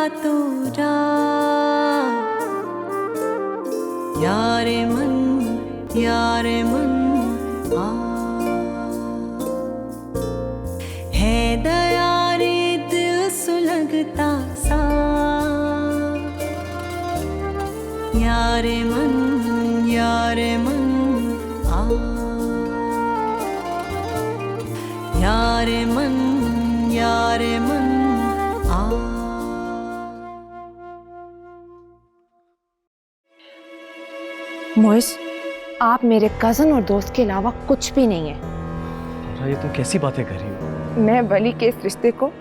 रातों रात, यारे मन आ, है दया रे दिल सुलगता सा, यारे मन आ, यारे मन आ। मोइस, आप मेरे कजन और दोस्त के अलावा कुछ भी नहीं है। ये तुम कैसी बातें कर रही हो? मैं वली के इस रिश्ते को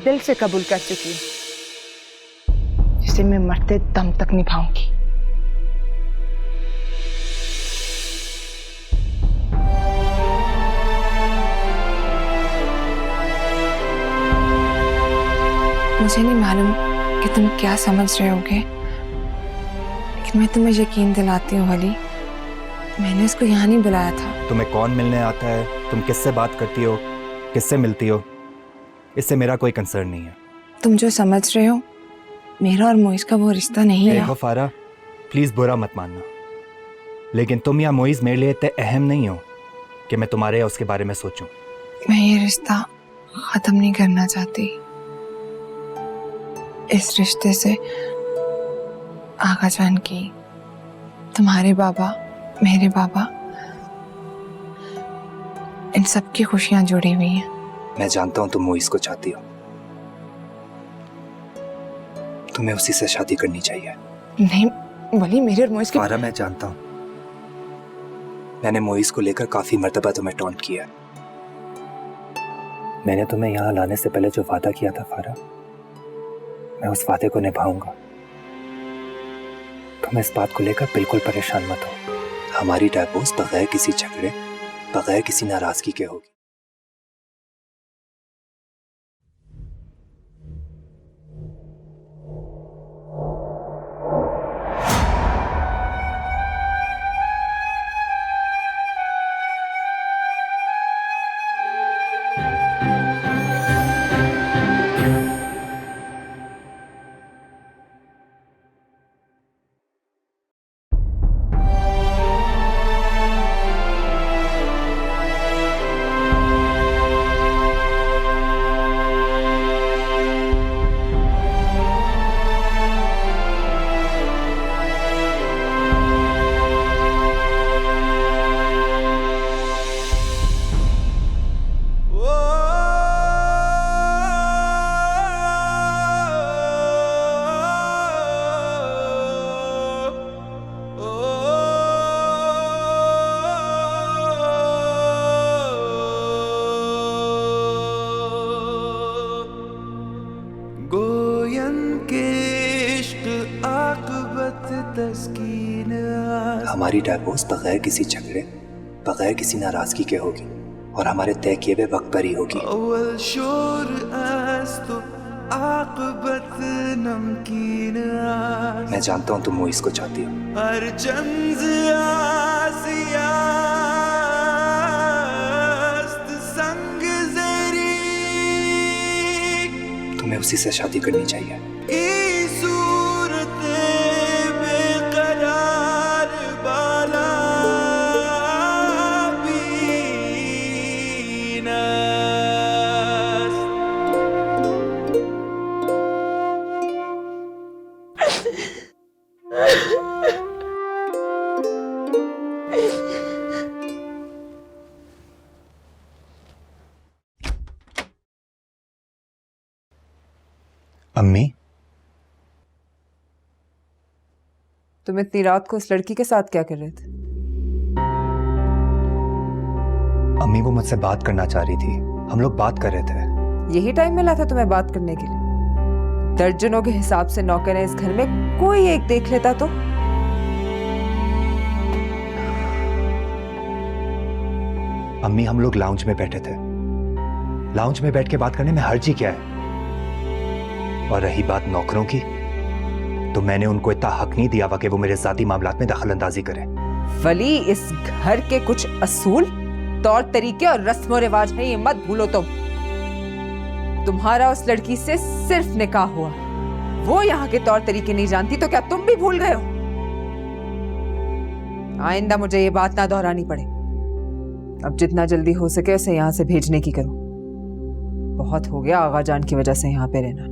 दिल से कबूल कर चुकी हूँ, जिसे मैं मरते दम तक निभाऊंगी। मुझे नहीं मालूम कि तुम क्या समझ रहे होगे, लेकिन मैं तुम्हें यकीन दिलाती हूँ वली, मैंने उसको यहाँ नहीं बुलाया था। तुम्हें कौन मिलने आता है, तुम किससे बात करती हो, किससे मिलती हो, इससे मेरा कोई कंसर्न नहीं है। तुम जो समझ रहे हो मेरा और मोइस का वो रिश्ता नहीं है। देखो फारा, प्लीज बुरा मत मानना, लेकिन तुम या मोइस मेरे लिए इतने अहम नहीं हो कि मैं तुम्हारे या उसके बारे में सोचूं। मैं ये रिश्ता खत्म नहीं करना चाहती। इस रिश्ते से आगा जान की, तुम्हारे बाबा, मेरे बाबा, इन सब की खुशियां जुड़ी हुई हैं। मैं जानता हूं तुम मोइस को चाहती हो, तुम्हें उसी से शादी करनी चाहिए। नहीं वली, मेरे और मोइस की। फारा, मैं जानता हूं, मैंने मोइस को लेकर काफी मर्तबा तुम्हें टॉन्ट किया। मैंने तुम्हें यहां लाने से पहले जो वादा किया था फारा, मैं उस वादे को निभाऊंगा। तुम इस बात को लेकर बिल्कुल परेशान मत हो। हमारी डाइवोर्स बगैर किसी झगड़े, बगैर किसी नाराजगी के होगी। हमारी डाइवोर्स बगैर किसी झगड़े, बगैर किसी नाराजगी के होगी और हमारे तय किए हुए वक्त पर ही होगी। मैं जानता हूं तुम मोइस को चाहती हो। तुम्हें उसी से शादी करनी चाहिए। अम्मी, तुम इतनी रात को उस लड़की के साथ क्या कर रहे थे? अम्मी वो मुझसे बात करना चाह रही थी, हम लोग बात कर रहे थे। यही टाइम मिला था तुम्हें बात करने के लिए? दर्जनों के हिसाब से नौकर है इस घर में, कोई एक देख लेता तो। अम्मी हम लोग लाउंज में बैठे थे, लाउंज में बैठ के बात करने में हर्ज ही क्या है? और रही बात नौकरों की, तो मैंने उनको इतना हक नहीं दिया कि वो मेरे जाती मामलात में दखल अंदाजी करें। वली, इस घर के कुछ असूल, तौर तरीके और रस्म और रिवाज है, ये मत भूलो तुम। तुम्हारा उस लड़की से सिर्फ निकाह हुआ वो यहाँ के तौर तरीके नहीं जानती तो क्या तुम भी भूल गए हो? आइंदा मुझे ये बात ना दोहरानी पड़े। अब जितना जल्दी हो सके उसे यहाँ से भेजने की करो। बहुत हो गया आगा जान की वजह से यहाँ पे रहना।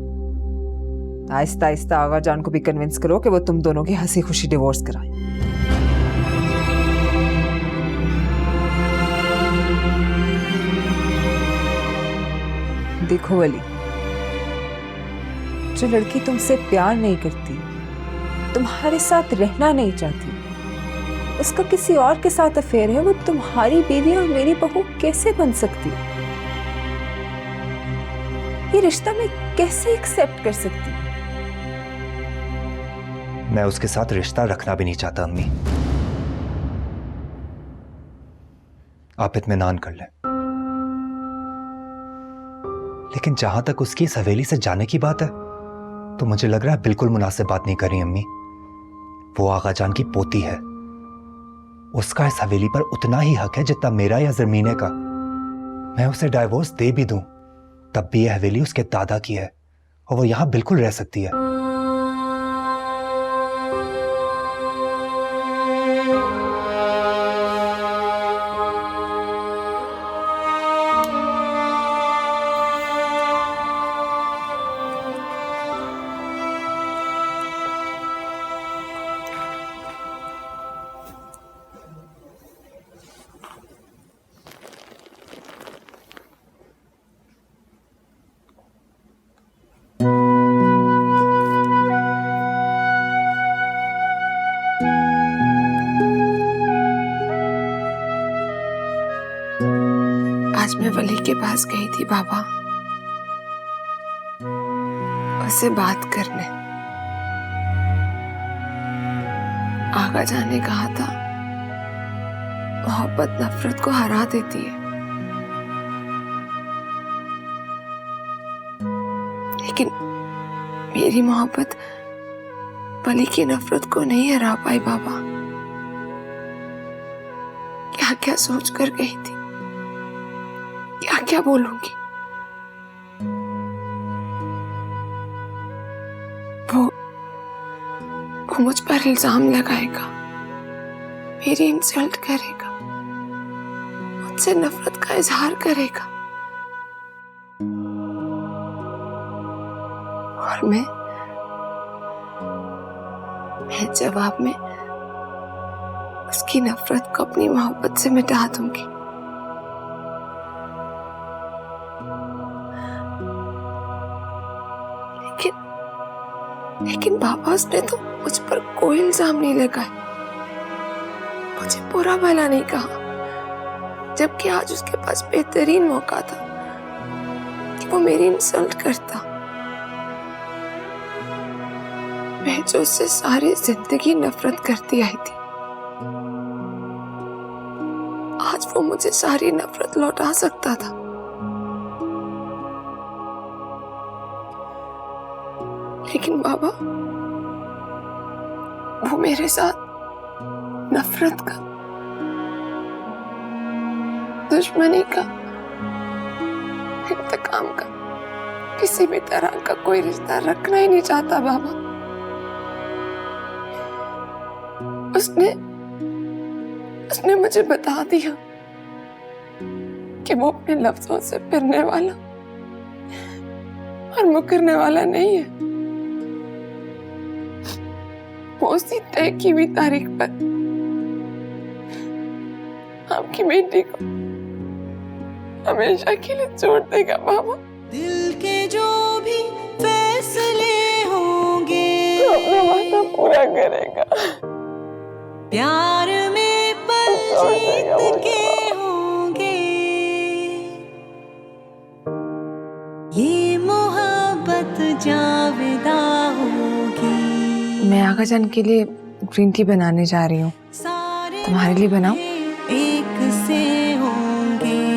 आहिस्ता आहिस्ता आगा जान को भी कन्विंस करो कि वो तुम दोनों की हंसी खुशी डिवोर्स कराए। देखो वली, जो लड़की तुमसे प्यार नहीं करती, तुम्हारे साथ रहना नहीं चाहती, उसका किसी और के साथ अफेयर है, वो तुम्हारी बीवी और मेरी बहू कैसे बन सकती? ये रिश्ता मैं कैसे एक्सेप्ट कर सकती? मैं उसके साथ रिश्ता रखना भी नहीं चाहता अम्मी। आप इत्मीनान कर लें। लेकिन जहां तक उसकी इस हवेली से जाने की बात है, तो मुझे लग रहा है बिल्कुल मुनासिब बात नहीं कर रही अम्मी। वो आगा जान की पोती है, उसका इस हवेली पर उतना ही हक है जितना मेरा या जमीने का। मैं उसे डाइवोर्स दे भी दूं, तब भी यह हवेली उसके दादा की है और वो यहां बिल्कुल रह सकती है। आज मैं वली के पास गई थी बाबा, उससे बात करने। आगा जान ने कहा था मोहब्बत नफरत को हरा देती है, लेकिन मेरी मोहब्बत वली की नफरत को नहीं हरा पाई बाबा। क्या क्या सोच कर गई थी, क्या क्या बोलूंगी। वो मुझ पर इल्जाम लगाएगा, मेरी इंसल्ट करेगा, मुझसे नफरत का इजहार करेगा, और मैं जवाब में उसकी नफरत को अपनी मोहब्बत से मिटा दूंगी। लेकिन बाबा उसने तो मुझ पर कोई इल्जाम नहीं लगाया, मुझे बुरा भला नहीं कहा, जबकि आज उसके पास बेहतरीन मौका था कि वो मेरी इंसल्ट करता। मैं जो उससे सारी जिंदगी नफरत करती आई थी, आज वो मुझे सारी नफरत लौटा सकता था। लेकिन बाबा, वो मेरे साथ नफरत का, दुश्मनी का, इंतकाम का, किसी भी तरह का कोई रिश्ता रखना ही नहीं चाहता बाबा। उसने मुझे बता दिया कि वो अपने लफ्जों से फिरने वाला और मुकरने वाला नहीं है। वो उसी तय की हुई तारीख पर आपकी बेटी को हमेशा के लिए छोड़ देगा बाबा। दिल के जो भी फैसले होंगे वो अपना वादा पूरा करेगा, प्यार में पल जीत के होंगे। ये मोहब्बत जाविदा होगी। मैं आगा जान के लिए ग्रीन टी बनाने जा रही हूँ, तुम्हारे लिए बनाऊं? एक से होंगे।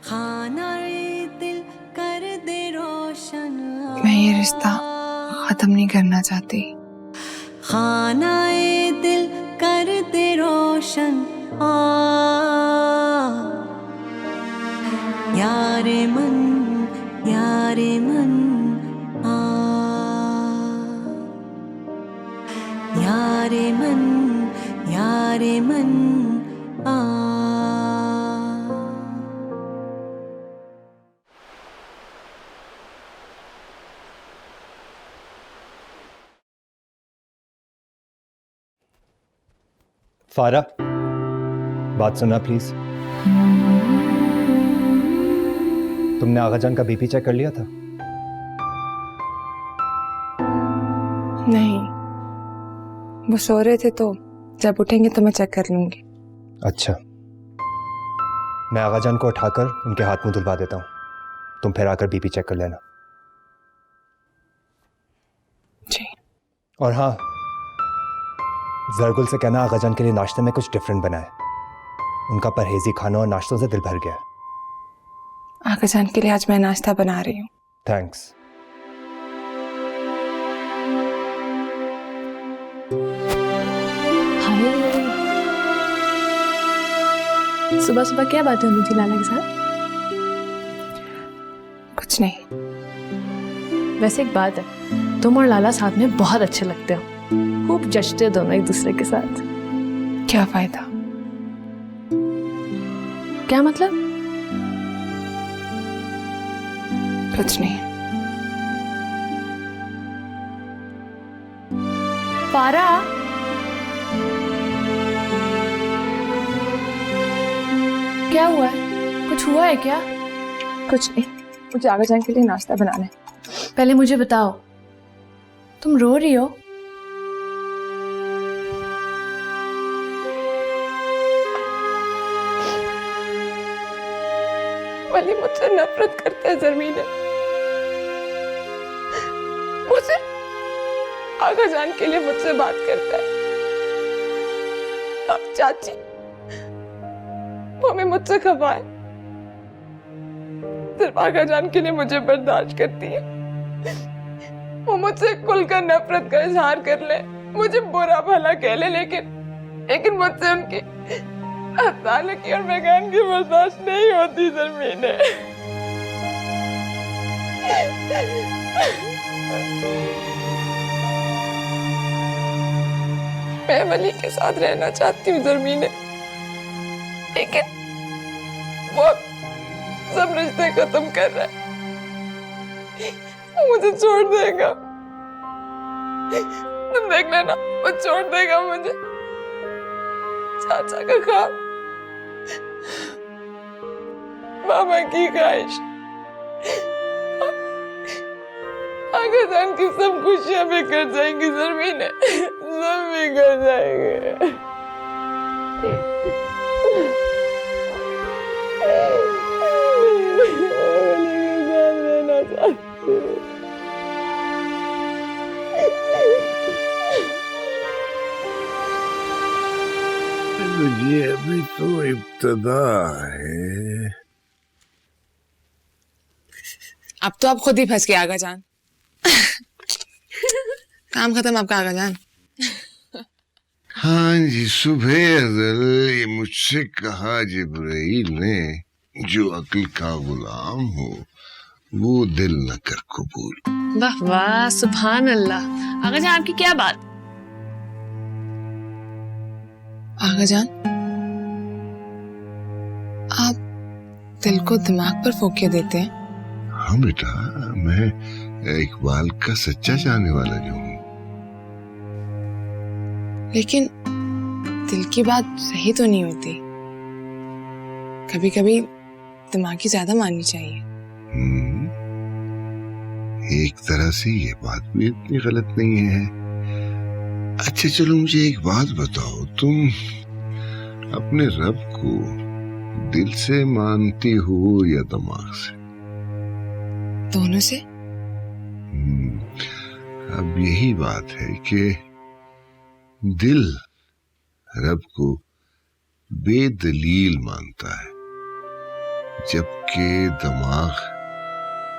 खाना रे दिल कर दे रोशन। मैं ये रिश्ता खत्म नहीं करना चाहती। खाना ए दिल कर दे रोशन। यारे मन यारे मन आ यारे मन आ फारा, बात सुनना प्लीज। तुमने आगा जान का बीपी चेक कर लिया था? नहीं, वो सो रहे थे तो जब उठेंगे तो मैं चेक कर लूंगी। अच्छा, मैं आगा जान को उठाकर उनके हाथ मुंह धुलवा देता हूँ, तुम फिर आकर बीपी चेक कर लेना। जी। और हाँ, जरगुल से कहना आगा जान के लिए नाश्ते में कुछ डिफरेंट बनाए। उनका परहेजी खाना और नाश्तों से दिल भर गया है। आगा जान के लिए आज मैं नाश्ता बना रही हूँ। थैंक्स। सुबह सुबह क्या बात होनी थी लाला के साथ? कुछ नहीं। वैसे एक बात है, तुम और लाला साथ में बहुत अच्छे लगते हो, खूब जचते दोनों एक दूसरे के साथ। क्या फायदा? क्या मतलब? कुछ नहीं। पारा, क्या हुआ है? कुछ हुआ है क्या? कुछ नहीं, मुझे आगा जान के लिए नाश्ता बनाना है। पहले मुझे बताओ, तुम रो रही हो? वली मुझसे नफरत करता है ज़मीन। मुझे आगा जान के लिए मुझसे बात करता है। अब चाची वो हमें मुझसे खफा है, सिर्फ आगा जान के लिए मुझे बर्दाश्त करती है। मुझसे खुलकर नफरत का इजहार कर ले, मुझे बुरा भला कह ले, लेकिन मुझसे उनकी अचानक और मैगान की बर्दाश्त नहीं होती ज़मीने। मैं वली के साथ रहना चाहती हूँ ज़मीने, लेकिन वो सब रिश्ते खत्म कर रहा है। मुझे छोड़ देगा, तुम देख लेना, वो छोड़ देगा मुझे। चाचा का ख्वाब, मामा की ख्वाहिश, आगे जान की सब खुशियां बिखर जाएंगी ज़मीने, सब बिखर जाएंगे। ये अभी तो इब्तदा है। अब तो आप खुद ही फंस गए आगा जान। काम खत्म आपका आगा जान। हाँ जी, सुबह अज़ल ये मुझसे कहा जिब्राइल ने, जो अक्ल का गुलाम हो वो दिल न कर कबूल। वाह वाह, सुभान अल्लाह। आगा जान, आपकी क्या बात? आगा जान, आप दिल को दिमाग पर फोके देते हैं। हाँ बेटा, मैं इकबाल का सच्चा चाहने वाला जो हूँ। लेकिन दिल की बात सही तो नहीं होती, कभी कभी दिमाग की ज्यादा माननी चाहिए। एक तरह से ये बात भी इतनी गलत नहीं है। अच्छा चलो, मुझे एक बात बताओ, तुम अपने रब को दिल से मानती हो या दिमाग से? दोनों से। अब यही बात है कि दिल रब को बेदलील मानता है, जबकि दिमाग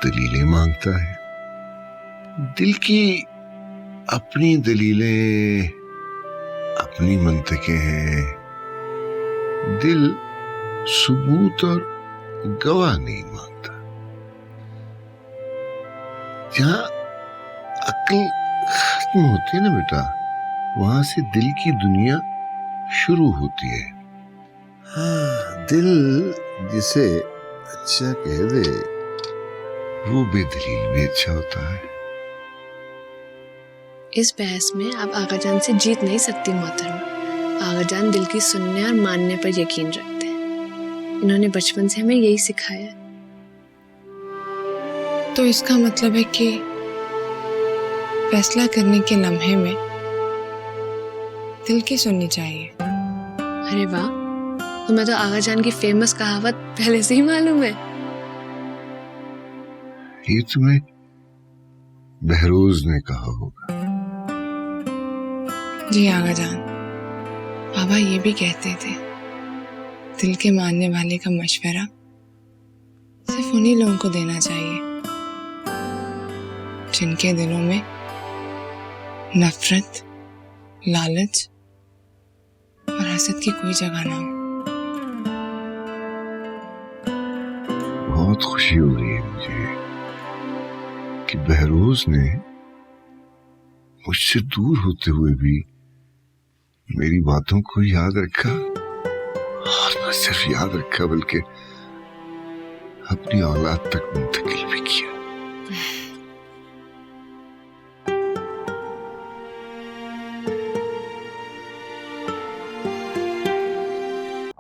दलीलें मांगता है। दिल की अपनी दलीलें, अपनी मंतकें हैं। दिल सबूत और गवाह नहीं मांगता। जहाँ अक्ल खत्म होती है ना बेटा, वहां से दिल की दुनिया शुरू होती है। हाँ, दिल जिसे अच्छा कह दे वो बेदलील भी अच्छा होता है। इस बहस में आप आगाजान से जीत नहीं सकती मोहतरमा। आगाजान दिल की सुनने और मानने पर यकीन रखते हैं। इन्होंने बचपन से हमें यही सिखाया है। तो इसका मतलब है कि फैसला करने के लम्हे में दिल की सुननी चाहिए। अरे वाह, तुम्हें तो आगाजान की फेमस कहावत पहले से ही मालूम है। ये तुम्हें बहरोज ने कहा होगा। जी आगाजान, बाबा ये भी कहते थे, दिल के मानने वाले का मशवरा सिर्फ उन्हीं लोगों को देना चाहिए जिनके दिलों में नफरत, लालच और हसद की कोई जगह ना हो। बहुत खुशी हो रही है मुझे कि बहरोज ने मुझसे दूर होते हुए भी मेरी बातों को याद रखा, और न सिर्फ याद रखा बल्कि अपनी औलाद तक मुंतकिल भी किया।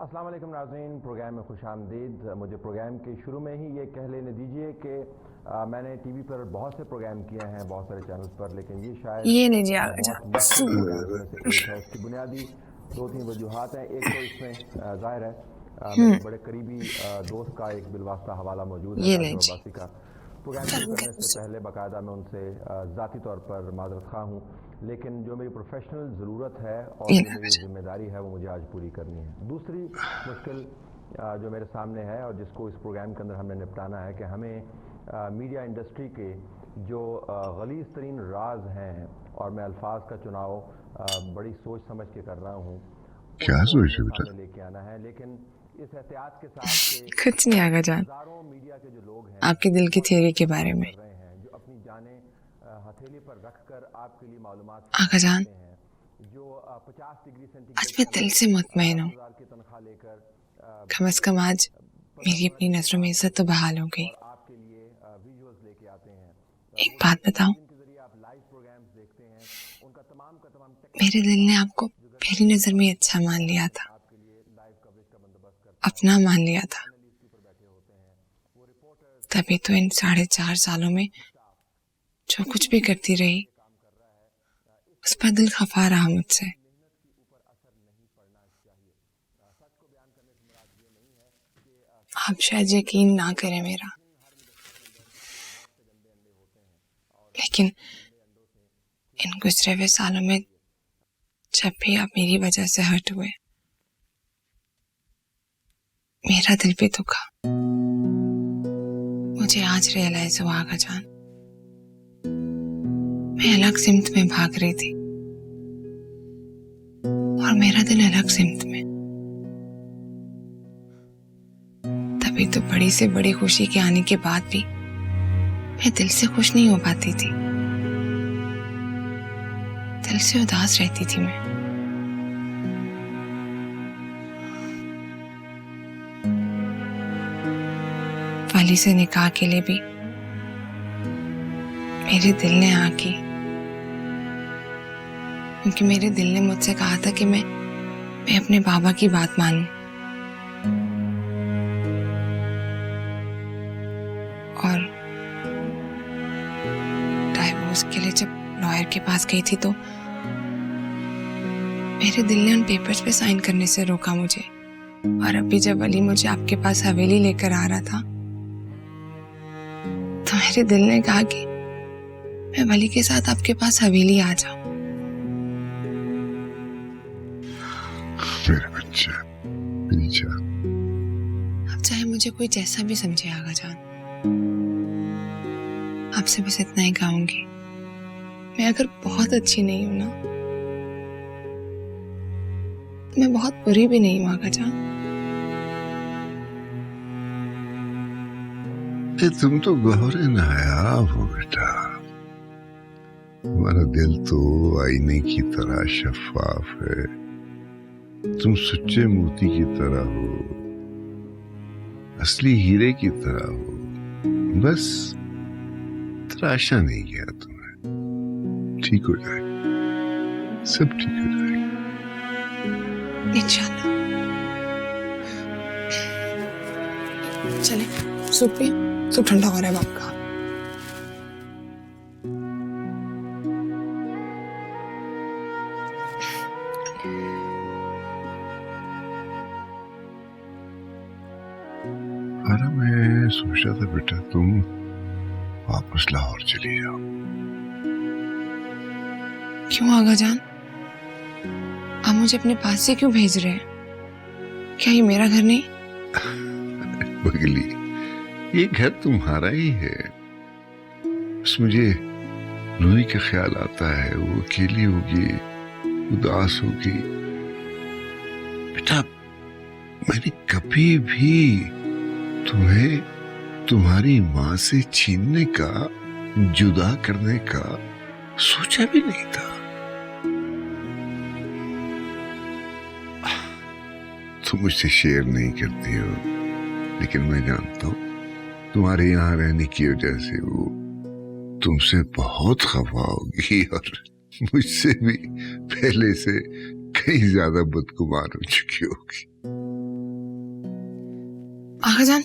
अस्सलाम वालेकुम नाज़रीन, प्रोग्राम में खुशामदीद। मुझे प्रोग्राम के शुरू में ही ये कह लेने दीजिए कि मैंने टीवी पर बहुत से प्रोग्राम किए हैं, बहुत सारे चैनल्स पर, लेकिन ये शायद ये लीजिए आगाजान। इसकी बुनियादी 2-3 वजूहात हैं। एक तो इसमें जाहिर है मेरे बड़े करीबी दोस्त का एक बिलवास्ता हवाला मौजूद है, ये राशिद लीजिए। अब्बासी का। प्रोग्राम शुरू करने से पहले बाकायदा मैं उनसे ज़ाती तौर पर माजरत खा हूँ, लेकिन जो मेरी प्रोफेशनल ज़रूरत है और जो मेरी जिम्मेदारी है वो मुझे आज पूरी करनी है। दूसरी मुश्किल जो मेरे सामने है और जिसको इस प्रोग्राम के अंदर हमने निपटाना है कि हमें मीडिया इंडस्ट्री के जो गलीज़ तरीन राज हैं, और मैं अल्फाज का चुनाव बड़ी सोच समझ के कर रहा हूँ, क्या सोच है बेटा? लेके आना है, लेकिन इस एहतियात के साथ कि कुछ नहीं आगाजान, हजारों मीडिया के जो लोग हैं आपके दिल की थ्योरी के बारे में। कर रहे हैं, जो अपनी जानें हथेली पर रखकर आपके लिए मालूमात आगाजान, देते हैं, जो 50 डिग्री आज मैं दिल से मुतमईन हूँ। 1000 की तनख्वाह लेकर कम से कम आज मेरी अपनी नजरों में इज्जत तो बहाल हो गई। आपके लिए विजुअल्स लेके आते हैं। एक बात बताऊं, इनके जरिए आप लाइव प्रोग्राम्स देखते हैं, उनका तमाम का तमाम मेरे दिल ने आपको पहली नजर में अच्छा मान लिया था, आपके लिए लाइव कवरेज का बंदोबस्त करते अपना मान लिया था। तभी तो इन 4.5 सालों में जो कुछ भी करती रही उस पर दिल खफा रहा मुझसे। आप शायद यकीन ना करें मेरा, लेकिन इन गुजरे हुए सालों में जब भी आप मेरी वजह से हर्ट हुए, मेरा दिल भी दुखा। मुझे आज रियलाइज हुआ आगाजान, मैं अलग सिमत में भाग रही थी और मेरा दिल अलग सिमत में। तभी तो बड़ी से बड़ी खुशी के आने के बाद भी मैं दिल से खुश नहीं हो पाती थी, दिल से उदास रहती थी मैं। वाली से निकाह के लिए भी मेरे दिल ने हाँ की, क्योंकि मेरे दिल ने मुझसे कहा था कि मैं अपने बाबा की बात मानूं। और डाइवोर्स के लिए जब लॉयर के पास गई थी तो मेरे दिल ने उन पेपर्स पे साइन करने से रोका मुझे। और अभी जब वली मुझे आपके पास हवेली लेकर आ रहा था तो मेरे दिल ने कहा कि मैं वली के साथ आपके पास हवेली आ जाऊं। मेरा बच्चा, मेरी जान। अब चाहे मुझे कोई जैसा भी समझे आगाजान, आपसे बस इतना ही कहूंगी, मैं अगर बहुत अच्छी नहीं हूं ना, तो मैं बहुत बुरी भी नहीं हूं आगाजान। अरे तुम तो गहरे नायाब हो बेटा। तुम्हारा दिल तो आईने की तरह शफाफ है। तुम सच्चे मोती की तरह हो, असली हीरे की तरह हो। बस तराशा नहीं गया तुम्हें। ठीक हो जाएगा, सब ठीक हो जाएगा इंशाल्लाह। चले सूप पिए, सूप ठंडा हो रहा है बाप का। अरे मैं सोच रहा था बेटा तुम वापस लाहौर चली जाओ। क्यों आगा जान? आप मुझे अपने पास से क्यों भेज रहे हैं? क्या ये मेरा घर नहीं? बगली, ये घर तुम्हारा ही है। बस मुझे रूही का ख्याल आता है, वो अकेली होगी, उदास होगी। बेटा मैंने कभी भी तुम्हें तुम्हारी माँ से छीनने का, जुदा करने का सोचा भी नहीं था। तुम मुझसे शेयर नहीं करती हो, लेकिन मैं जानता हूं तुम्हारे यहाँ रहने की वजह से वो तुमसे बहुत खफा होगी और मुझसे भी पहले से कहीं ज्यादा बदगुमान हो चुकी होगी। आगा जान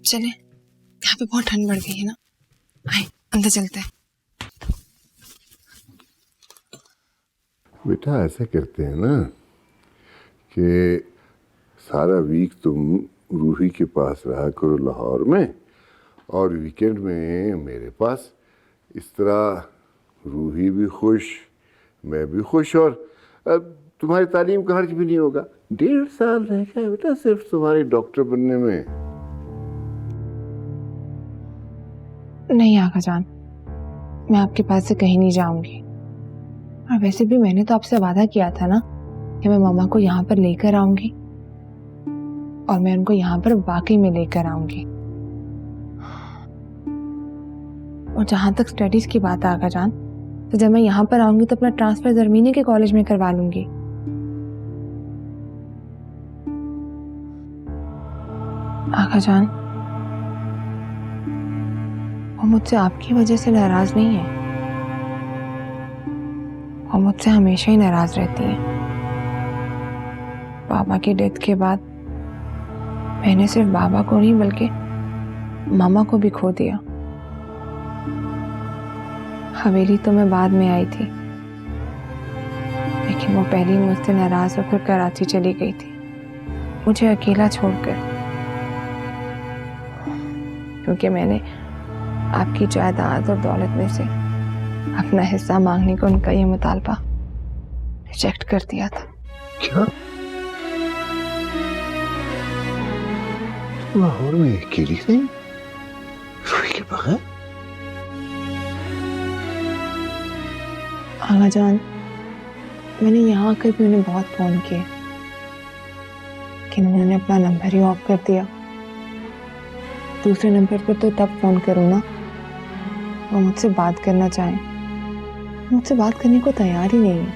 चले, यहाँ पे बहुत ठंड बढ़ गई है ना, आए अंदर चलते हैं। बेटा ऐसा करते हैं ना कि सारा वीक तुम रूही के पास रहा करो लाहौर में, और वीकेंड में मेरे पास। इस तरह रूही भी खुश, मैं भी खुश, और अब तुम्हारी तालीम का खर्च भी नहीं होगा। 1.5 साल रह गया बेटा सिर्फ तुम्हारे डॉक्टर बनने में। नहीं आगा जान, मैं आपके पास से कहीं नहीं जाऊंगी। और वैसे भी मैंने तो आपसे वादा किया था ना कि मैं मामा को यहाँ पर लेकर आऊंगी, और मैं उनको यहाँ पर वाकई में लेकर आऊंगी। और जहां तक स्टडीज की बात है आगा जान, तो जब मैं यहाँ पर आऊंगी तो अपना ट्रांसफर जर्मीनी के कॉलेज में करवा लूंगी। आगा जान, वो मुझसे आपकी वजह से नाराज नहीं है, वो मुझसे हमेशा ही नाराज रहती है। बाबा की डेथ के बाद मैंने सिर्फ बाबा को नहीं बल्कि मामा को भी खो दिया। हवेली तो मैं बाद में आई थी, लेकिन वो पहले ही मुझसे नाराज होकर कराची चली गई थी, मुझे अकेला छोड़कर। क्योंकि मैंने आपकी जायदाद और दौलत में से अपना हिस्सा मांगने को उनका ये मुतालबा रिजेक्ट कर दिया था। क्या लाहौर में अकेली थी रूही के बगैर? आगा जान, मैंने यहाँ आकर भी उन्हें बहुत फोन किए, लेकिन उन्होंने अपना नंबर ही ऑफ कर दिया। दूसरे नंबर पर तो तब फोन करूँ ना वो मुझसे बात करना चाहें, मुझसे बात करने को तैयार ही नहीं है।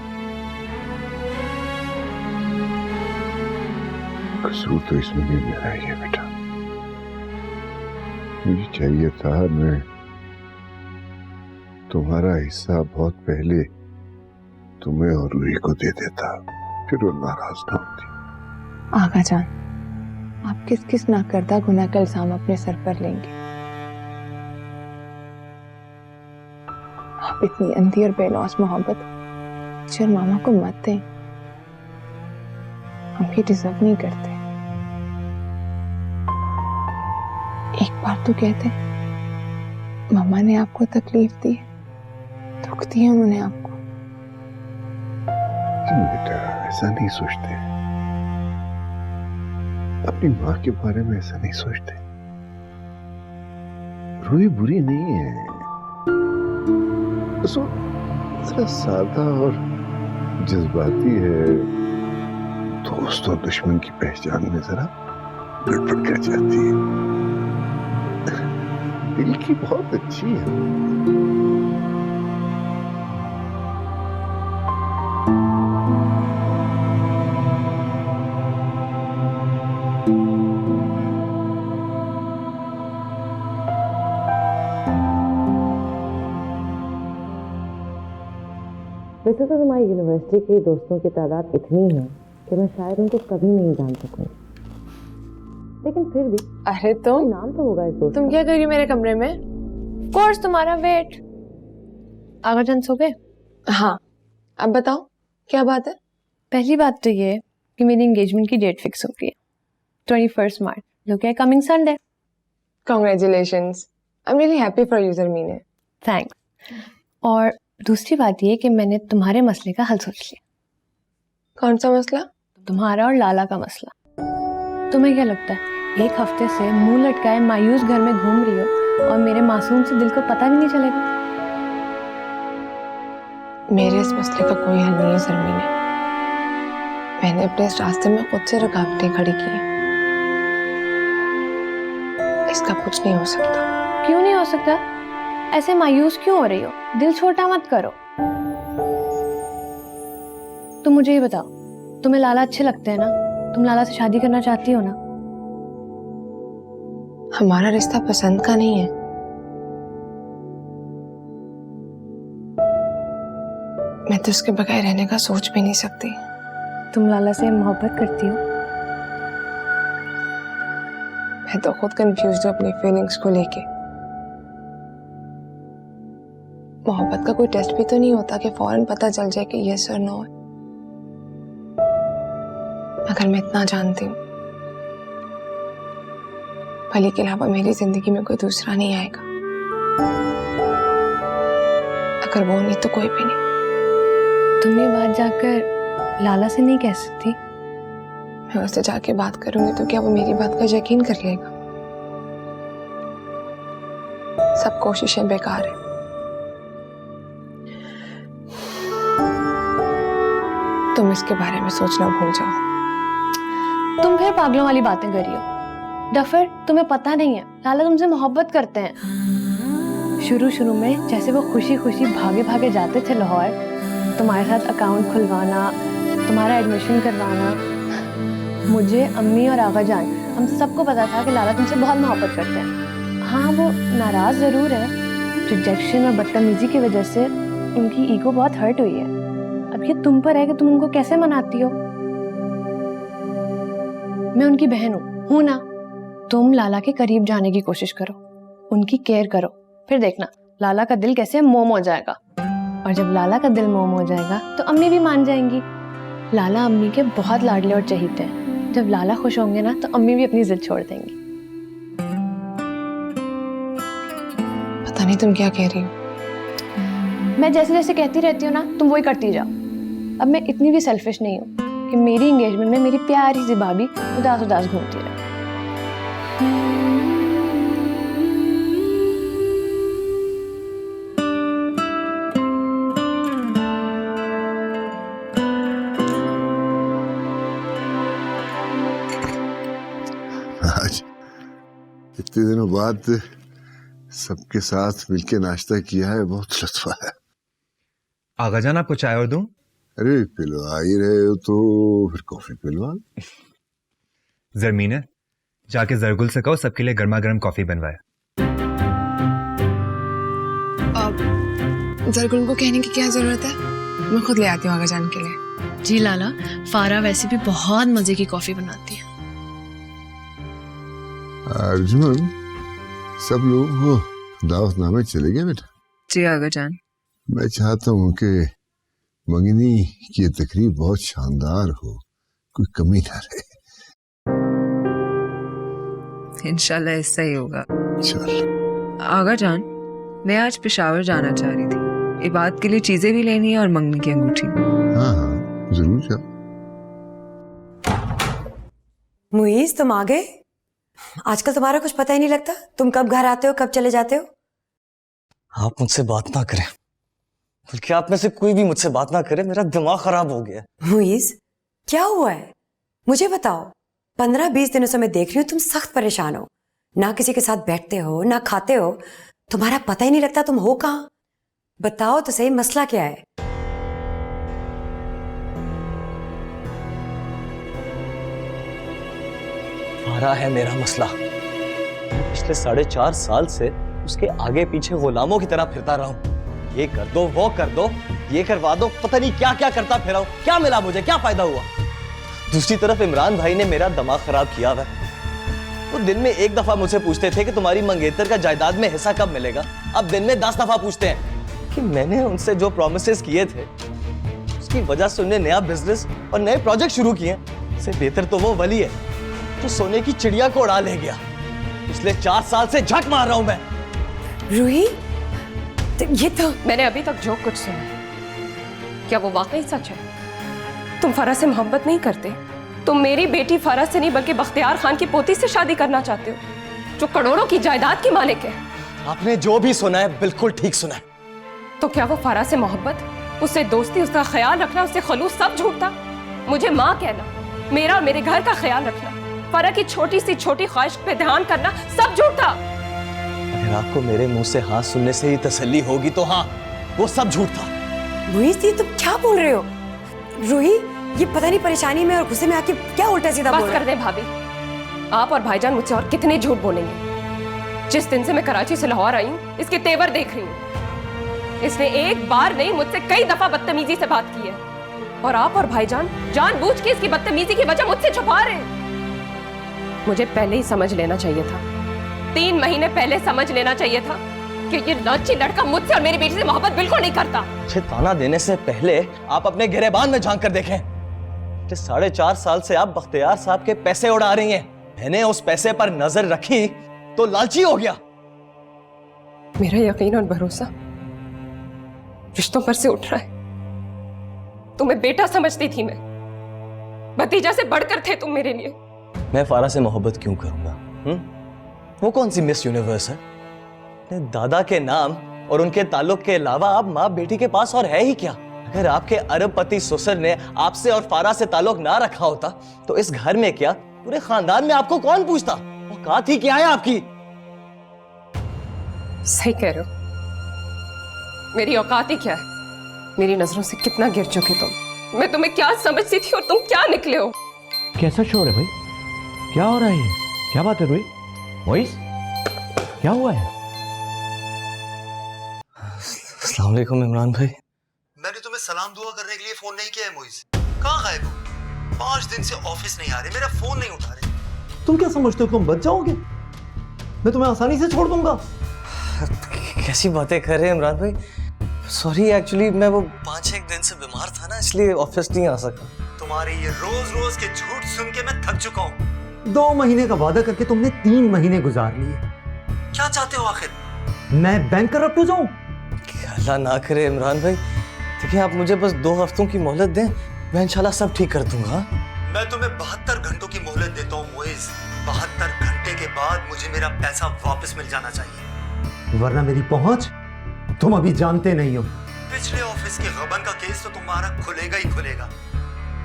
कसूर तो इसमें भी मेरा ही है बेटा। मुझे चाहिए था मैं तुम्हारा हिस्सा बहुत पहले तुम्हें और रूही को दे देता, फिर वो नाराज ना होती। आगा जान, आप किस किस नाकर्दा गुनाह का इल्जाम अपने सर पर लेंगे? आप इतनी अंधी और बेलौस मोहब्बत चल मामा को मत दें, हम ये डिजर्व नहीं करते। एक बार तो कहते मामा ने आपको तकलीफ दी, दुख दिया उन्होंने आपको। बेटा ऐसा नहीं सोचते, अपनी माँ के बारे में ऐसा नहीं सोचते। रूही बुरी नहीं है, बस वो जरा सादा और जज्बाती है। दोस्त और दुश्मन की पहचान में जरा गड़बड़ कर जाती है। दिल की बहुत अच्छी है। वैसे तो तुम्हारी यूनिवर्सिटी के दोस्तों की तादाद इतनी है कि मैं शायद उनको कभी नहीं जान सकूंगी, लेकिन फिर भी अरे नाम तो होगा इस दोस्त तुम क्या कर रही हो मेरे कमरे में? कोर्स तुम्हारा वेट। आगा जान सो गए? हाँ, अब बताओ क्या बात है? पहली बात तो ये कि मेरी एंगेजमेंट की डेट फिक्स हो गई है, 21 मार्च, जो कि coming Sunday. Congratulations, I am really happy for you Zarmeen. Thanks. और दूसरी बात ये कि मैंने तुम्हारे मसले का हल सोच लिया। कौन सा मसला? तुम्हारा और लाला का मसला। तुम्हें क्या लगता है एक हफ्ते से मुंह लटकाए मायूस घर में घूम रही हो और मेरे मासूम से दिल को पता भी नहीं चलेगा? मेरे इस मसले का कोई हल नहीं है ज़रमीन। मैंने अपने इस रास्ते में खुद से रुकावटें खड़ी की हैं। इसका कुछ नहीं हो सकता। क्यों नहीं हो सकता? ऐसे मायूस क्यों हो रही हो? दिल छोटा मत करो। तुम मुझे ये बताओ, तुम्हें लाला अच्छे लगते हैं ना? तुम लाला से शादी करना चाहती हो ना? हमारा रिश्ता पसंद का नहीं है। मैं तो उसके बगैर रहने का सोच भी नहीं सकती। तुम लाला से मोहब्बत करती हो? मैं तो खुद कंफ्यूज हूँ अपनी फीलिंग्स को लेके। मोहब्बत का कोई टेस्ट भी तो नहीं होता कि फौरन पता चल जाए कि यस और नो है। मगर मैं इतना जानती हूँ, भली के अलावा मेरी जिंदगी में कोई दूसरा नहीं आएगा। अगर वो नहीं तो कोई भी नहीं। तुम ये बात जाकर लाला से नहीं कह सकती? मैं उससे जाके बात करूंगी तो क्या वो मेरी बात का यकीन कर लेगा? सब कोशिशें बेकार है। तुम इसके बारे में सोचना भूल जाओ। तुम फिर पागलों वाली बातें कर रही हो। डफर, तुम्हें पता नहीं है लाला तुमसे मोहब्बत करते हैं। शुरू शुरू में जैसे वो खुशी खुशी भागे भागे जाते थे लाहौर, तुम्हारे साथ अकाउंट खुलवाना, तुम्हारा एडमिशन करवाना, मुझे, अम्मी और आगा जान, हम सबको पता था कि लाला तुमसे बहुत मोहब्बत करते हैं। हाँ, वो नाराज जरूर है। रिजेक्शन और बदतमीजी की वजह से उनकी ईगो बहुत हर्ट हुई है। अब ये तुम पर है कि तुम उनको कैसे मनाती हो। मैं उनकी बहन हूँ ना? तुम लाला के करीब जाने की कोशिश करो, उनकी केयर करो, फिर देखना लाला का दिल कैसे मोम हो जाएगा। और जब लाला का दिल मोम हो जाएगा तो अम्मी भी मान जाएंगी। लाला अम्मी के बहुत लाडले और चहीते हैं। जब लाला खुश होंगे ना तो अम्मी भी अपनी जिद छोड़ देंगी। पता नहीं तुम क्या कह रही हो। मैं जैसे जैसे कहती रहती हूँ ना, तुम वही करती जाओ। अब मैं इतनी भी सेल्फिश नहीं हूँ कि मेरी एंगेजमेंट में मेरी प्यारी सी भाभी उदास उदास घूमती रहे। आज इतने दिनों बाद सबके साथ मिलके नाश्ता किया है, बहुत लुत्फ आया। आगा जान, आपको चाय और दूं? अरे पिलवा ही रहे हो तो फिर कॉफी पिलवा। ज़रमीन, जाके जरगुल से कहो सबके लिए गर्मा गर्म कॉफी बनवाए। जरगुल को कहने की क्या जरूरत है? मैं खुद ले आती हूँ आगा जान के लिए। जी लाला, फारा वैसे भी बहुत मजे की कॉफी बनाती है। अर्जुन, सब लोग दावतनामे चले गए बेटा? जी आगा जान। मैं चाहता हूँ कि मंगनी की ये तकरीब बहुत शानदार हो, कोई कमी ना रहे। इंशाल्लाह ऐसा ही होगा। चल। आगा जान, मैं आज पेशावर जाना चाह रही थी। इबादत के लिए चीजें भी लेनी है और मंगनी की अंगूठी। हाँ हाँ, जरूर जाओ। मुईज, तुम आ गए? आजकल तुम्हारा कुछ पता ही नहीं लगता। तुम कब घर आते हो, कब चले जाते हो? आप मुझसे बात ना करें, बल्कि आप में से कोई भी मुझसे बात ना करे। मेरा दिमाग खराब हो गया। मुईज, क्या हुआ है? मुझे बताओ। 15-20 दिनों से मैं देख रही हूँ तुम सख्त परेशान हो। ना किसी के साथ बैठते हो ना खाते हो, तुम्हारा पता ही नहीं लगता तुम हो कहाँ। बताओ तो सही, मसला क्या है? फारा है मेरा मसला। पिछले 4.5 साल से उसके आगे पीछे गुलामों की तरह फिरता रहा हूं। ये कर दो, वो कर दो, ये करवा दो, पता नहीं क्या क्या करता फिरा हूं। क्या मिला मुझे, क्या फायदा हुआ? दूसरी तरफ इमरान भाई ने मेरा दिमाग खराब किया हुआ है। वो दिन में 1 दफा मुझसे पूछते थे कि तुम्हारी मंगेतर का जायदाद में हिस्सा कब मिलेगा। अब दिन में 10 दफा पूछते हैं कि मैंने उनसे जो प्रॉमिसेस किए थे उसकी वजह से उन्हें नया बिजनेस और नए प्रोजेक्ट शुरू किए। इससे बेहतर तो वो वली है जो सोने की चिड़िया को उड़ा ले गया। पिछले 4 साल से झक मार रहा हूं मैं। रूही, ये तो मैंने अभी तक जो कुछ सुना, क्या वो वाकई सच है? तुम फरा से मोहब्बत नहीं करते? तुम मेरी बेटी फरा से नहीं बल्कि बख्तियार खान की पोती से शादी करना चाहते हो, जो करोड़ों की जायदाद की मालिक है। आपने जो भी सुना है बिल्कुल ठीक सुना है। तो क्या वो फरा से मोहब्बत, उससे दोस्ती, उसका ख्याल रखना, उससे खलूस सब झूठ था? मुझे माँ कहना, मेरा और मेरे घर का ख्याल रखना, फरा की छोटी सी छोटी ख्वाहिश पे ध्यान करना, सब झूठ था। अगर आपको मेरे मुंह से हाँ सुनने से ही तसल्ली होगी तो हाँ, वो सब झूठ था। मुईज दी, तुम क्या बोल रहे हो? रूही, ये पता नहीं परेशानी में और गुस्से में आके क्या उल्टा सीधा बोल बस रहे कर दें भाभी। आप और भाईजान मुझसे और कितने झूठ बोलेंगे? जिस दिन से मैं कराची से लाहौर आई हूँ, इसके तेवर देख रही हूँ। इसने एक बार नहीं, मुझसे कई दफा बदतमीजी से बात की है, और आप और भाईजान जानबूझ के इसकी बदतमीजी की वजह मुझसे छुपा रहे हैं। मुझे पहले ही समझ लेना चाहिए था, 3 महीने पहले समझ लेना चाहिए था कि ये लालची लड़का मुझसे और मेरी बेटी से मोहब्बत बिल्कुल नहीं करता। मुझे ताना देने से पहले आप अपने गिरेबान में झांक कर देखें। 4.5 साल से आप बख्तियार साहब के पैसे उड़ा रही हैं। मैंने उस पैसे पर नजर रखी तो लालची हो गया। मेरा यकीन और भरोसा रिश्तों पर से उठ रहा है। तुम्हें बेटा समझती थी मैं, भतीजा से बढ़कर थे तुम मेरे लिए। मैं फारा से मोहब्बत क्यों करूंगा? वो कौन सी मिस यूनिवर्स है? अपने दादा के नाम और उनके ताल्लुक के अलावा आप माँ बेटी के पास और है ही क्या? अगर आपके अरबपति ससुर ने आपसे और फारा से ताल्लुक ना रखा होता तो इस घर में क्या, पूरे खानदान में आपको कौन पूछता? औकात ही क्या है आपकी? सही कह रहे हो, मेरी औकात ही क्या है? मेरी नजरों से कितना गिर चुके तुम। मैं तुम्हें क्या समझती थी और तुम क्या निकले हो? कैसा शोर है भाई? क्या हो रहा है ये? क्या बात है रोई? मोइस, क्या हुआ है? अस्सलाम वालेकुम इमरान भाई। मैंने तुम्हें सलाम दुआ करने के लिए फोन नहीं किया है मोइस। कहाँ गायब हो? 5 दिन से ऑफिस नहीं आ रहे, मेरा फोन नहीं उठा रहे। तुम क्या समझते हो तुम बच जाओगे? मैं तुम्हें आसानी से छोड़ दूंगा। कैसी बातें कर रहे हैं इमरान भाई? सॉरी, एक्चुअली मैं वो 5-1 दिन से बीमार था ना, इसलिए ऑफिस नहीं आ सका। तुम्हारे ये रोज रोज के झूठ सुन के मैं थक चुका हूँ। 2 महीने का वादा करके तुमने 3 महीने गुजार लिए। क्या चाहते हो आखिर? मैं बैंकरप्ट हो जाऊं? अल्लाह ना करे इमरान भाई। देखिए, आप मुझे बस 2 हफ्तों की मोहलत दें, मैं इंशाल्लाह सब ठीक कर दूंगा। मैं तुम्हें 72 घंटों की मोहलत देता हूँ मोइस। 72 घंटे के बाद मुझे मेरा पैसा वापस मिल जाना चाहिए, वरना मेरी पहुंच तुम अभी जानते नहीं हो। पिछले ऑफिस के गबन का केस तो तुम्हारा खुलेगा ही खुलेगा।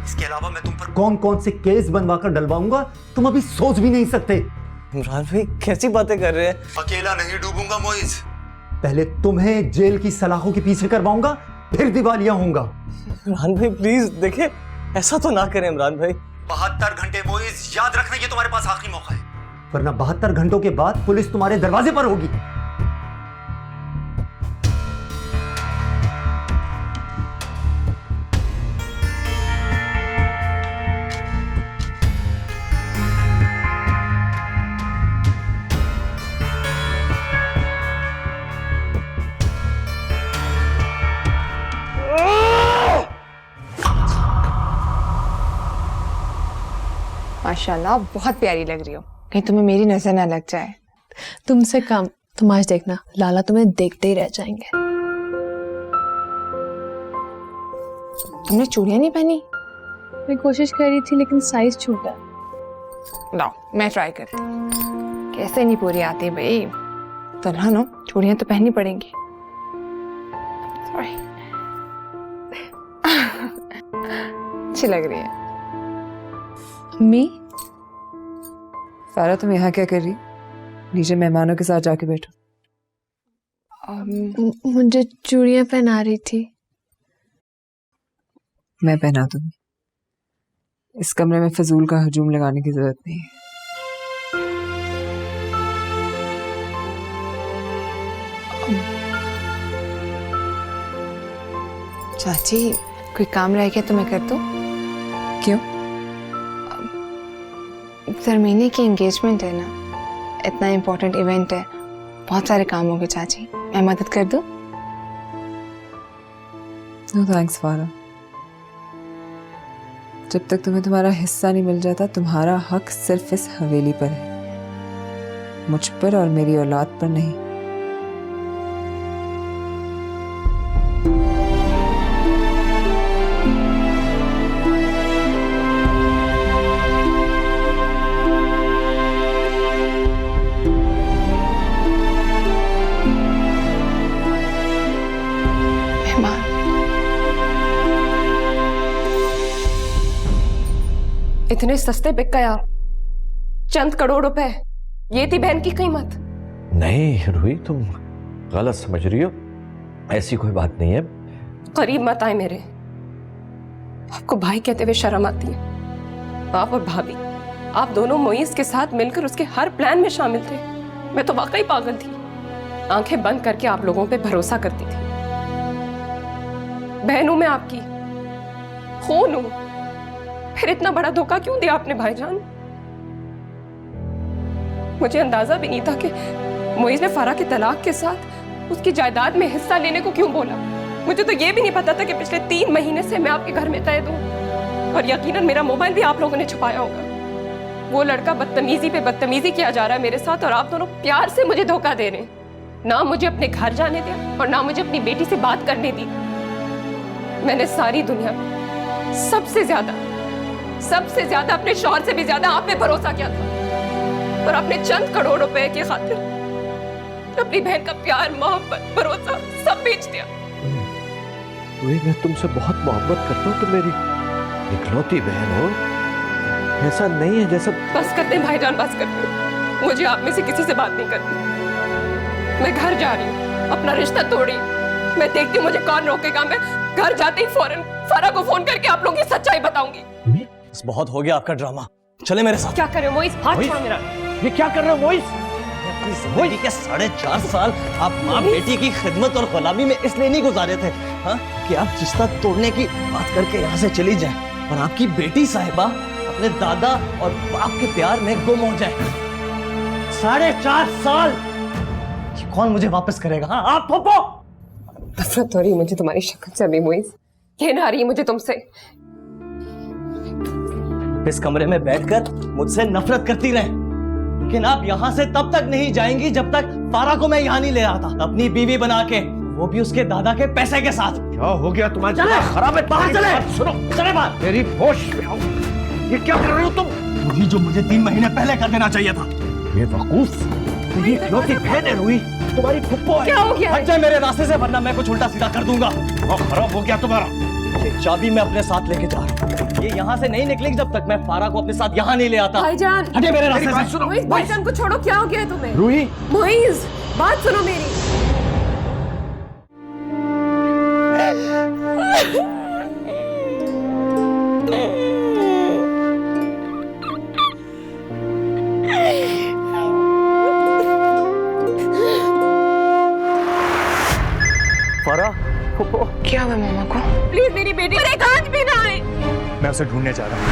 इसके अलावा मैं तुम पर कौन कौन से केस बनवाकर डलवाऊंगा तुम अभी सोच भी नहीं सकते। इमरान भाई कैसी बातें कर रहे हैं? अकेला नहीं डूबूंगा मोइस। पहले तुम्हें जेल की सलाखों के पीछे करवाऊंगा, फिर दिवालिया होऊंगा। इमरान भाई प्लीज देखिए, ऐसा तो ना करें इमरान भाई। 72 घंटे मोइस, याद रखना ये तुम्हारे पास आखिरी मौका है, वरना 72 घंटों के बाद पुलिस तुम्हारे दरवाजे पर होगी। माशाल्लाह, बहुत प्यारी लग रही हो। कहीं तुम्हें मेरी नजर ना लग जाए। तुमसे कम। तुम आज देखना, लाला तुम्हें देखते ही रह जाएंगे। तुमने चूड़ियां नहीं पहनी? मैं कोशिश कर रही थी लेकिन साइज छोटा। लाओ, मैं ट्राई करती हूँ। कैसे नहीं पूरी आती भाई? तो ना नो, चूड़ियां तो पहननी पड़ेंगी। सॉरी। अच्छी लग रही है। अम्मी, सारा तुम यहाँ क्या कर रही? नीचे मेहमानों के साथ जाके बैठो। मुझे चूड़ियां पहना रही थी। मैं पहना दूंगी। इस कमरे में फजूल का हजूम लगाने की जरूरत नहीं है। चाची कोई काम रह गया तो मैं कर दूं? क्यों? जरमीनी की एंगेजमेंट है ना, इतना इम्पोर्टेंट इवेंट है, बहुत सारे काम होंगे चाची, मैं मदद कर दूं? नो थैंक्स फारा। जब तक तुम्हें तुम्हारा हिस्सा नहीं मिल जाता, तुम्हारा हक सिर्फ इस हवेली पर है, मुझ पर और मेरी औलाद पर नहीं। इतने सस्ते बिक गए आप, चंद करोड़ रुपए, ये थी बहन की कीमत। नहीं रूही, तुम गलत समझ रही हो, ऐसी कोई बात नहीं है। करीब मत आए मेरे, आपको भाई कहते हुए शर्म आती है। आप और भाभी, आप दोनों मोइस के साथ मिलकर उसके हर प्लान में शामिल थे। मैं तो वाकई पागल थी, आंखें बंद करके आप लोगों पे भरोसा करती थी। बहन हूं मैं आपकी, खून हूं, फिर इतना बड़ा धोखा क्यों दिया आपने भाईजान? मुझे अंदाजा भी नहीं था कि मोइस ने फारा के तलाक के साथ उसकी जायदाद में हिस्सा लेने को क्यों बोला। मुझे तो ये भी नहीं पता था कि पिछले 3 महीने से मैं आपके घर में कैद हूं, और यकीनन मेरा मोबाइल भी आप लोगों ने छुपाया होगा। वो लड़का बदतमीजी पे बदतमीजी किया जा रहा है मेरे साथ, और आप दोनों प्यार से मुझे धोखा दे रहे हैं। ना मुझे अपने घर जाने दिया और ना मुझे अपनी बेटी से बात करने दी। मैंने सारी दुनिया में सबसे ज्यादा अपने शौहर से भी ज्यादा आप पे भरोसा किया था, और अपने चंद करोड़ रुपए की खातिर अपनी बहन का प्यार, मोहब्बत, भरोसा सब बेच दिया। मैं तुमसे बहुत मोहब्बत करता हूँ, तुम मेरी इकलौती बहन हो, ऐसा नहीं है जैसा। बस करते हैं भाईजान, बस करते हैं। मुझे आप में से किसी से बात नहीं करनी। मैं घर जा रही हूँ, अपना रिश्ता तोड़ी। मैं देखती हूँ मुझे कौन रोकेगा। मैं घर जाते ही फौरन फारा को फोन करके आप लोगों की सच्चाई बताऊंगी। बस बहुत हो गया आपका ड्रामा, चले मेरे साथ। क्या कर रहे हो मोइस? हाथ छोड़ो मेरा। ये क्या कर रहे हो मोइस? अपनी जिंदगी के 4.5 साल आप माँ बेटी की खिदमत और गुलामी में इसलिए नहीं गुजारे थे, हाँ, कि आप रिश्ता तोड़ने की बात करके यहाँ से चली जाए और आपकी बेटी साहिबा अपने दादा और बाप के प्यार में गुम हो जाए। 4.5 साल ये कौन मुझे वापस करेगा? हाँ, आप फूफो। नफरत हो रही है मुझे तुम्हारी शक्ल से अभी मोइस, कहने आ रही है मुझे तुमसे। इस कमरे में बैठकर मुझसे नफरत करती रहे, लेकिन आप यहाँ से तब तक नहीं जाएंगी जब तक फारा को मैं यहाँ नहीं ले आता, अपनी बीवी बना के, वो भी उसके दादा के पैसे के साथ। क्या हो गया तुम्हारे? चले खराब है, बाहर चले। सुनो, चले बाहर। मेरी होश में आओ। ये क्या कर रहे हो तुम? वही जो मुझे 3 महीने पहले कर देना चाहिए था। बेवकूफ, मेरी इकलौती बहन है रूही, तुम्हारी फुप्पो है। क्या हो गया? हट जाए मेरे रास्ते से, वरना मैं कुछ उल्टा सीधा कर दूंगा। खराब हो गया तुम्हारा। ये चाबी मैं अपने साथ लेके जा रहा हूँ, ये यहाँ से नहीं निकलेगी जब तक मैं फारा को अपने साथ यहाँ नहीं ले आता। भाईजान, हटे मेरे रास्ते से। सुनो मोइस, भाईजान को छोड़ो। क्या हो गया है तुम्हें? रूही, मोइस, बात सुनो मेरी। फारा, फुप्पो, क्या हुआ मामा को? प्लीज मेरी बेटी पर एक हाथ भी ना आए। मैं उसे ढूंढने जा रहा हूँ।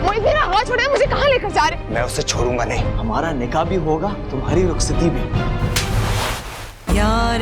मोइस मेरा हाथ छोड़े, मुझे कहाँ लेकर जा रहे? मैं उसे छोड़ूंगा नहीं। हमारा निकाह भी होगा, तुम्हारी रुखसती भी। यार